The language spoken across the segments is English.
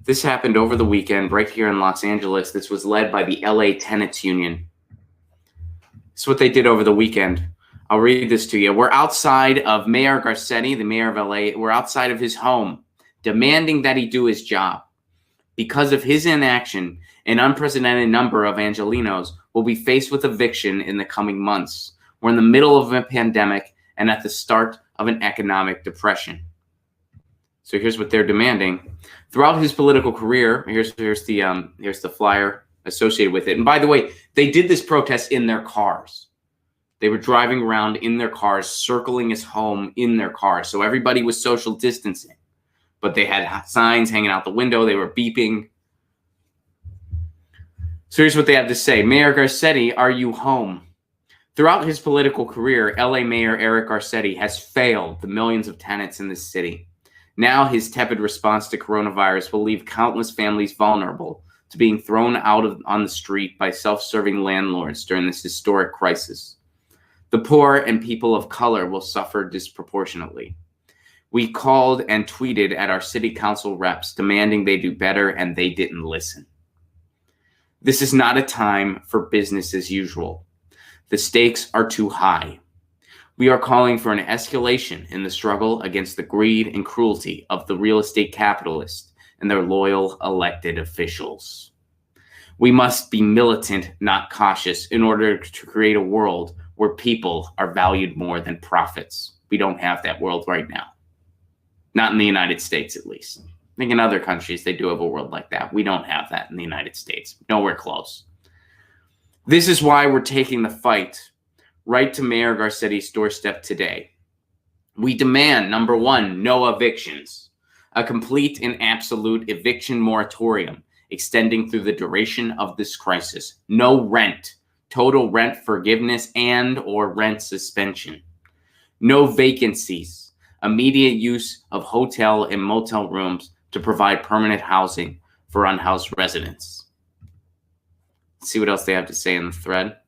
This happened over the weekend right here in Los Angeles. This was led by the LA Tenants Union. This is what they did over the weekend. I'll read this to you. We're outside of Mayor Garcetti, the mayor of LA. We're outside of his home, demanding that he do his job. Because of his inaction, an unprecedented number of Angelenos will be faced with eviction in the coming months. We're in the middle of a pandemic and at the start of an economic depression. So here's what they're demanding. Throughout his political career, here's the flyer associated with it. And by the way, they did this protest in their cars. They were driving around in their cars, circling his home in their cars. So everybody was social distancing. But they had signs hanging out the window. They were beeping. So here's what they have to say. Mayor Garcetti, are you home? Throughout his political career, LA Mayor Eric Garcetti has failed the millions of tenants in this city. Now his tepid response to coronavirus will leave countless families vulnerable to being thrown out on the street by self-serving landlords during this historic crisis. The poor and people of color will suffer disproportionately. We called and tweeted at our city council reps demanding they do better, and they didn't listen. This is not a time for business as usual. The stakes are too high. We are calling for an escalation in the struggle against the greed and cruelty of the real estate capitalists and their loyal elected officials. We must be militant, not cautious, in order to create a world where people are valued more than profits. We don't have that world right now. Not in the United States, at least. I think in other countries, they do have a world like that. We don't have that in the United States. Nowhere close. This is why we're taking the fight right to Mayor Garcetti's doorstep today. We demand, number one, no evictions, a complete and absolute eviction moratorium extending through the duration of this crisis. No rent, total rent forgiveness and or rent suspension. No vacancies, immediate use of hotel and motel rooms to provide permanent housing for unhoused residents. Let's see what else they have to say in the thread.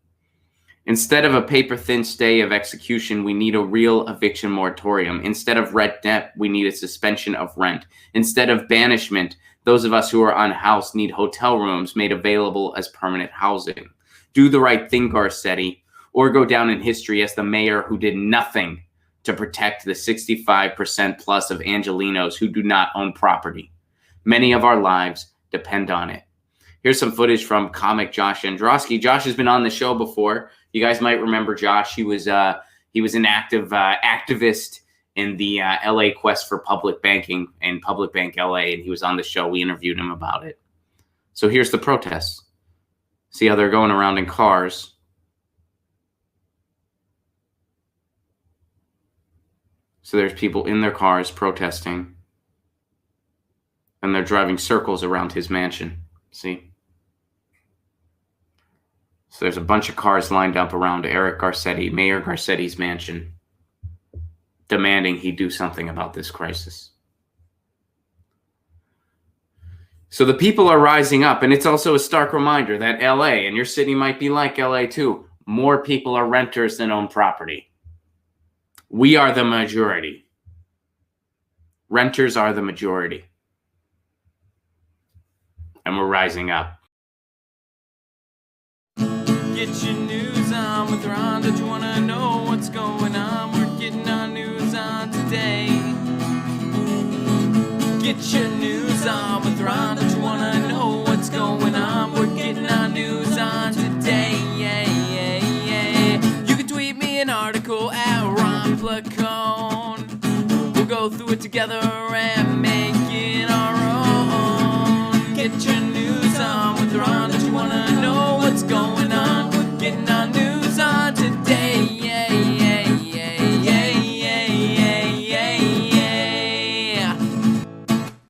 Instead of a paper-thin stay of execution, we need a real eviction moratorium. Instead of rent debt, we need a suspension of rent. Instead of banishment, those of us who are unhoused need hotel rooms made available as permanent housing. Do the right thing, Garcetti, or go down in history as the mayor who did nothing to protect the 65% plus of Angelenos who do not own property. Many of our lives depend on it. Here's some footage from comic Josh Androsky. Josh has been on the show before. You guys might remember Josh. He was an active activist in the LA quest for public banking and Public Bank LA, and he was on the show. We interviewed him about it. So here's the protests. See how they're going around in cars. So there's people in their cars protesting, and they're driving circles around his mansion. See? So there's a bunch of cars lined up around Eric Garcetti, Mayor Garcetti's mansion, demanding he do something about this crisis. So the people are rising up, and it's also a stark reminder that LA, and your city might be like LA too, more people are renters than own property. We are the majority. Renters are the majority. And we're rising up. Get your news on with Ron. Don't you want to know what's going on? We're getting our news on today. Get your news on with Ron. Don't you want to know what's going on? We're getting our news on today. You can tweet me an article at Ron Placone. We'll go through it together and make it our own. Get your news